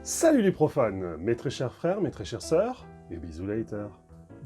Salut les profanes, mes très chers frères, mes très chères sœurs, et bisous later.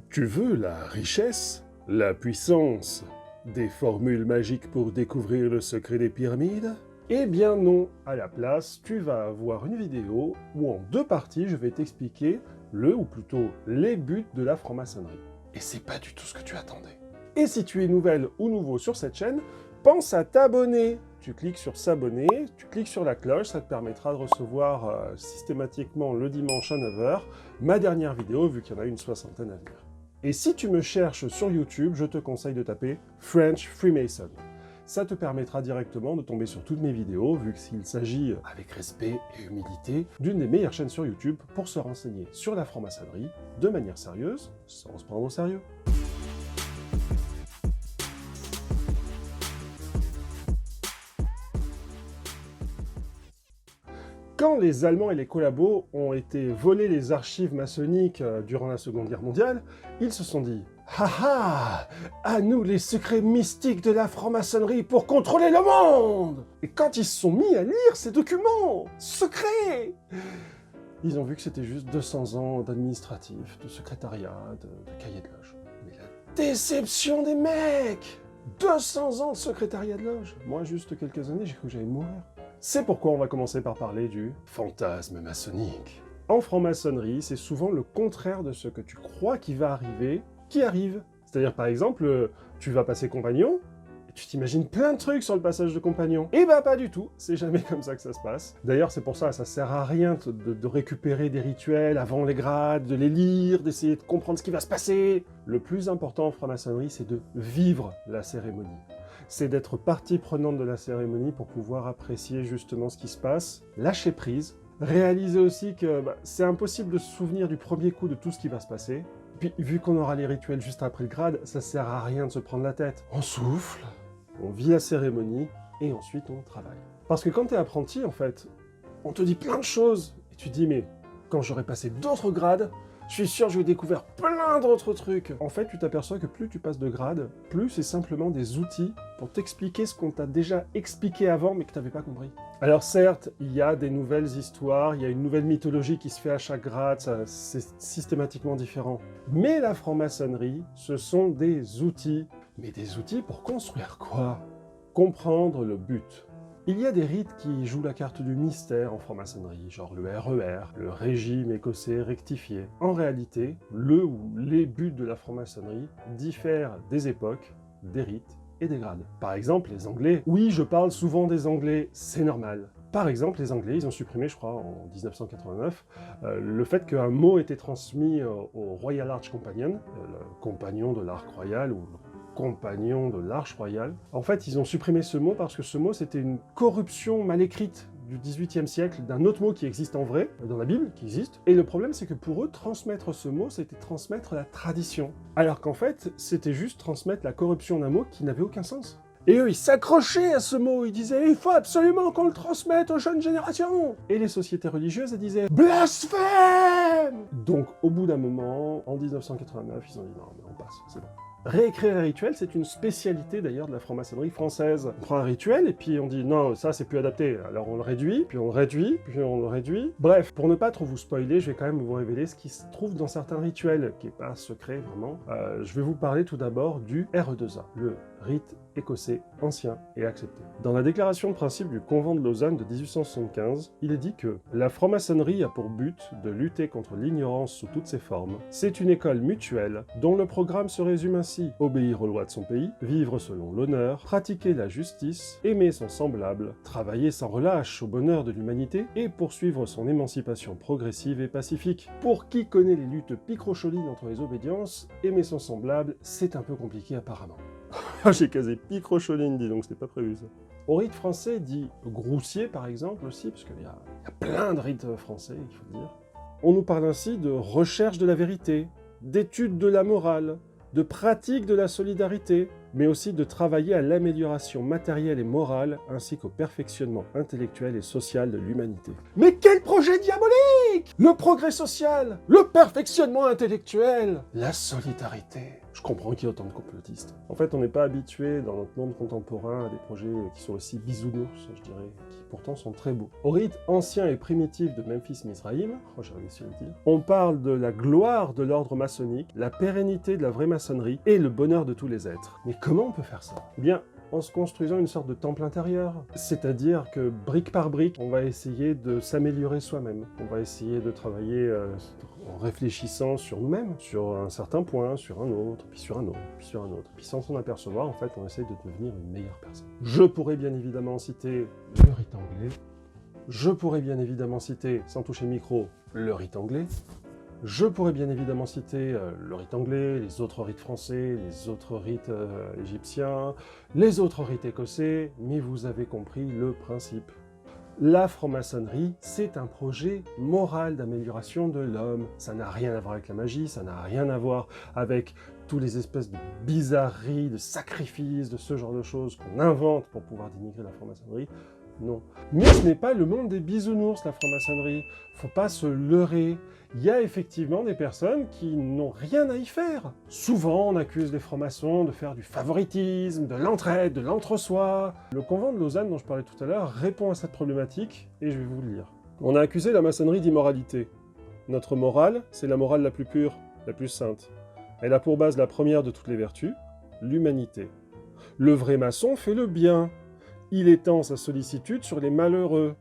Tu veux la richesse, la puissance, des formules magiques pour découvrir le secret des pyramides? Eh bien non, à la place, tu vas avoir une vidéo où en 2 parties, je vais t'expliquer ou plutôt les buts de la franc-maçonnerie. Et c'est pas du tout ce que tu attendais. Et si tu es nouvelle ou nouveau sur cette chaîne, pense à t'abonner. Tu cliques sur s'abonner, tu cliques sur la cloche, ça te permettra de recevoir systématiquement le dimanche à 9 h ma dernière vidéo, vu qu'il y en a une 60aine à venir. Et si tu me cherches sur YouTube, je te conseille de taper French Freemason. Ça te permettra directement de tomber sur toutes mes vidéos, vu qu'il s'agit, avec respect et humilité, d'une des meilleures chaînes sur YouTube pour se renseigner sur la franc-maçonnerie de manière sérieuse, sans se prendre au sérieux. Quand les Allemands et les collabos ont été volés les archives maçonniques durant la Seconde Guerre mondiale, ils se sont dit « Haha, à nous les secrets mystiques de la franc-maçonnerie pour contrôler le monde !» Et quand ils se sont mis à lire ces documents secrets, ils ont vu que c'était juste 200 ans d'administratif, de secrétariat, de cahier de loge. Mais la déception des mecs! 200 ans de secrétariat de loge! Moi, juste quelques années, j'ai cru que j'allais mourir. C'est pourquoi on va commencer par parler du fantasme maçonnique. En franc-maçonnerie, c'est souvent le contraire de ce que tu crois qui va arriver, qui arrive. C'est-à-dire, par exemple, tu vas passer compagnon, et tu t'imagines plein de trucs sur le passage de compagnon. Et bah pas du tout, c'est jamais comme ça que ça se passe. D'ailleurs, c'est pour ça, ça sert à rien de récupérer des rituels avant les grades, de les lire, d'essayer de comprendre ce qui va se passer. Le plus important en franc-maçonnerie, c'est de vivre la cérémonie. C'est d'être partie prenante de la cérémonie pour pouvoir apprécier justement ce qui se passe, lâcher prise, réaliser aussi que c'est impossible de se souvenir du premier coup de tout ce qui va se passer. Puis vu qu'on aura les rituels juste après le grade, ça sert à rien de se prendre la tête. On souffle, on vit la cérémonie et ensuite on travaille. Parce que quand t'es apprenti, en fait, on te dit plein de choses et tu te dis mais quand j'aurai passé d'autres grades, je suis sûr que je vais découvrir plein d'autres trucs. En fait, tu t'aperçois que plus tu passes de grade, plus c'est simplement des outils pour t'expliquer ce qu'on t'a déjà expliqué avant, mais que tu n'avais pas compris. Alors certes, il y a des nouvelles histoires, il y a une nouvelle mythologie qui se fait à chaque grade, c'est systématiquement différent. Mais la franc-maçonnerie, ce sont des outils. Mais des outils pour construire quoi? Comprendre le but. Il y a des rites qui jouent la carte du mystère en franc-maçonnerie, genre le RER, le régime écossais rectifié. En réalité, le ou les buts de la franc-maçonnerie diffèrent des époques, des rites et des grades. Par exemple, les Anglais. Oui, je parle souvent des Anglais, c'est normal. Par exemple, les Anglais, ils ont supprimé, je crois, en 1989, le fait qu'un mot était transmis au Royal Arch Companion, le compagnon de l'arc royal, ou compagnon de l'Arche royale. En fait, ils ont supprimé ce mot parce que ce mot, c'était une corruption mal écrite du XVIIIe siècle d'un autre mot qui existe en vrai, dans la Bible, qui existe. Et le problème, c'est que pour eux, transmettre ce mot, c'était transmettre la tradition. Alors qu'en fait, c'était juste transmettre la corruption d'un mot qui n'avait aucun sens. Et eux, ils s'accrochaient à ce mot, ils disaient « Il faut absolument qu'on le transmette aux jeunes générations !» Et les sociétés religieuses, elles disaient « Blasphème !» Donc, au bout d'un moment, en 1989, ils ont dit « Non, mais on passe, c'est bon. » Réécrire un rituel, c'est une spécialité d'ailleurs de la franc-maçonnerie française. On prend un rituel et puis on dit non, ça c'est plus adapté. Alors on le réduit, puis on le réduit, puis on le réduit. Bref, pour ne pas trop vous spoiler, je vais quand même vous révéler ce qui se trouve dans certains rituels, qui n'est pas secret vraiment. Je vais vous parler tout d'abord du RE2A, le rite écossais ancien et accepté. Dans la déclaration de principe du Convent de Lausanne de 1875, il est dit que la franc-maçonnerie a pour but de lutter contre l'ignorance sous toutes ses formes. C'est une école mutuelle dont le programme se résume ainsi: obéir aux lois de son pays, vivre selon l'honneur, pratiquer la justice, aimer son semblable, travailler sans relâche au bonheur de l'humanité et poursuivre son émancipation progressive et pacifique. Pour qui connaît les luttes picrocholines entre les obédiences, aimer son semblable, c'est un peu compliqué apparemment. J'ai casé picrocholine, dis donc, c'était pas prévu ça. Au rite français, dit groussier par exemple aussi, parce qu'il y a plein de rites français, il faut le dire. On nous parle ainsi de recherche de la vérité, d'étude de la morale, de pratique de la solidarité, mais aussi de travailler à l'amélioration matérielle et morale, ainsi qu'au perfectionnement intellectuel et social de l'humanité. Mais quel projet diabolique! Le progrès social, le perfectionnement intellectuel, la solidarité. Je comprends qu'il y ait autant de complotistes. En fait, on n'est pas habitué dans notre monde contemporain à des projets qui sont aussi bisounours, je dirais, qui pourtant sont très beaux. Au rite ancien et primitif de Memphis-Mizraïm, j'ai réussi à le dire, on parle de la gloire de l'ordre maçonnique, la pérennité de la vraie maçonnerie et le bonheur de tous les êtres. Mais comment on peut faire ça? Eh bien, en se construisant une sorte de temple intérieur. C'est-à-dire que brique par brique, on va essayer de s'améliorer soi-même. On va essayer de travailler en réfléchissant sur nous-mêmes, sur un certain point, sur un autre, puis sur un autre, puis sur un autre. Puis sans s'en apercevoir, en fait, on essaye de devenir une meilleure personne. Je pourrais bien évidemment citer le rite anglais. Je pourrais bien évidemment citer, sans toucher le micro, le rite anglais. Je pourrais bien évidemment citer le rite anglais, les autres rites français, les autres rites égyptiens, les autres rites écossais, mais vous avez compris le principe. La franc-maçonnerie, c'est un projet moral d'amélioration de l'homme. Ça n'a rien à voir avec la magie, ça n'a rien à voir avec toutes les espèces de bizarreries, de sacrifices, de ce genre de choses qu'on invente pour pouvoir dénigrer la franc-maçonnerie. Non. Mais ce n'est pas le monde des bisounours, la franc-maçonnerie. Faut pas se leurrer. Il y a effectivement des personnes qui n'ont rien à y faire. Souvent, on accuse les francs-maçons de faire du favoritisme, de l'entraide, de l'entre-soi. Le convent de Lausanne, dont je parlais tout à l'heure, répond à cette problématique, et je vais vous le lire. On a accusé la maçonnerie d'immoralité. Notre morale, c'est la morale la plus pure, la plus sainte. Elle a pour base la première de toutes les vertus, l'humanité. Le vrai maçon fait le bien. Il étend sa sollicitude sur les malheureux,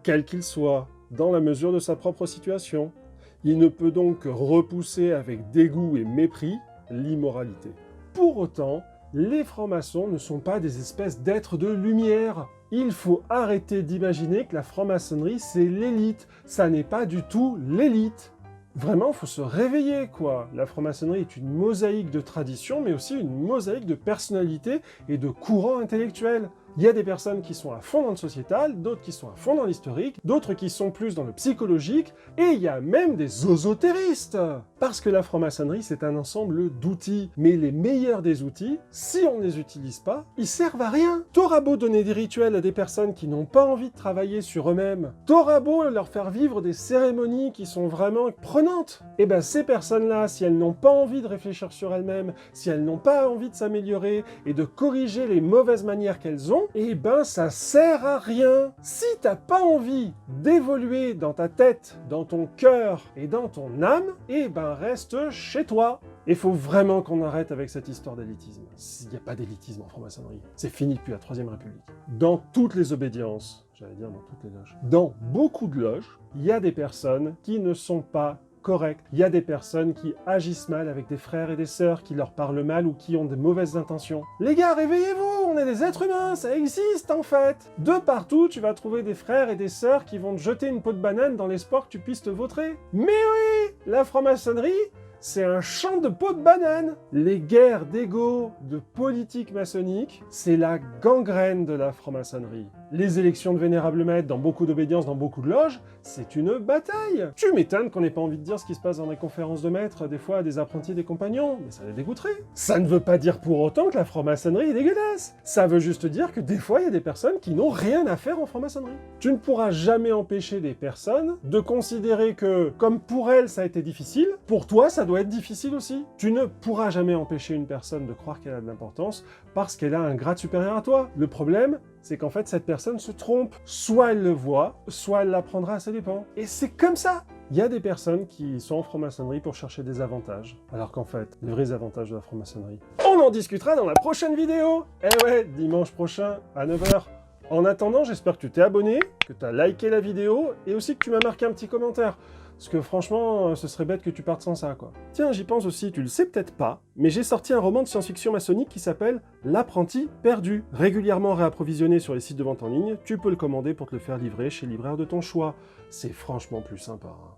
quels qu'ils soient, dans la mesure de sa propre situation. Il ne peut donc repousser avec dégoût et mépris l'immoralité. Pour autant, les francs-maçons ne sont pas des espèces d'êtres de lumière. Il faut arrêter d'imaginer que la franc-maçonnerie c'est l'élite. Ça n'est pas du tout l'élite. Vraiment, il faut se réveiller, quoi. La franc-maçonnerie est une mosaïque de traditions, mais aussi une mosaïque de personnalités et de courants intellectuels. Il y a des personnes qui sont à fond dans le sociétal, d'autres qui sont à fond dans l'historique, d'autres qui sont plus dans le psychologique, et il y a même des osotéristes. Parce que la franc-maçonnerie, c'est un ensemble d'outils. Mais les meilleurs des outils, si on ne les utilise pas, ils servent à rien. T'auras beau donner des rituels à des personnes qui n'ont pas envie de travailler sur eux-mêmes, t'auras beau leur faire vivre des cérémonies qui sont vraiment prenantes, et ben ces personnes-là, si elles n'ont pas envie de réfléchir sur elles-mêmes, si elles n'ont pas envie de s'améliorer et de corriger les mauvaises manières qu'elles ont, eh ben ça sert à rien. Si t'as pas envie d'évoluer dans ta tête, dans ton cœur et dans ton âme, eh ben reste chez toi. Il faut vraiment qu'on arrête avec cette histoire d'élitisme. Il n'y a pas d'élitisme en franc-maçonnerie. C'est fini depuis la Troisième République. Dans toutes les obédiences, j'allais dire dans toutes les loges, dans beaucoup de loges, il y a des personnes qui ne sont pas correctes. Il y a des personnes qui agissent mal avec des frères et des sœurs, qui leur parlent mal ou qui ont de mauvaises intentions. Les gars, réveillez-vous, on est des êtres humains, ça existe en fait. De partout, tu vas trouver des frères et des sœurs qui vont te jeter une peau de banane dans l'espoir que tu puisses te vautrer. Mais oui, la franc-maçonnerie, c'est un champ de peau de banane. Les guerres d'ego, de politique maçonnique, c'est la gangrène de la franc-maçonnerie. Les élections de vénérables maîtres dans beaucoup d'obédiences, dans beaucoup de loges, c'est une bataille. Tu m'étonnes qu'on n'ait pas envie de dire ce qui se passe dans les conférences de maîtres, des fois à des apprentis, des compagnons, mais ça les dégoûterait. Ça ne veut pas dire pour autant que la franc-maçonnerie est dégueulasse. Ça veut juste dire que des fois, il y a des personnes qui n'ont rien à faire en franc-maçonnerie. Tu ne pourras jamais empêcher des personnes de considérer que, comme pour elles ça a été difficile, pour toi ça doit être difficile aussi. Tu ne pourras jamais empêcher une personne de croire qu'elle a de l'importance parce qu'elle a un grade supérieur à toi. Le problème, c'est qu'en fait, cette personne se trompe. Soit elle le voit, soit elle l'apprendra, ça dépend. Et c'est comme ça. Il y a des personnes qui sont en franc-maçonnerie pour chercher des avantages, alors qu'en fait, les vrais avantages de la franc-maçonnerie, on en discutera dans la prochaine vidéo. Eh ouais, dimanche prochain à 9 h. En attendant, j'espère que tu t'es abonné, que tu as liké la vidéo, et aussi que tu m'as marqué un petit commentaire. Parce que franchement, ce serait bête que tu partes sans ça, quoi. Tiens, j'y pense aussi, tu le sais peut-être pas, mais j'ai sorti un roman de science-fiction maçonnique qui s'appelle L'apprenti perdu. Régulièrement réapprovisionné sur les sites de vente en ligne, tu peux le commander pour te le faire livrer chez libraire de ton choix. C'est franchement plus sympa, hein.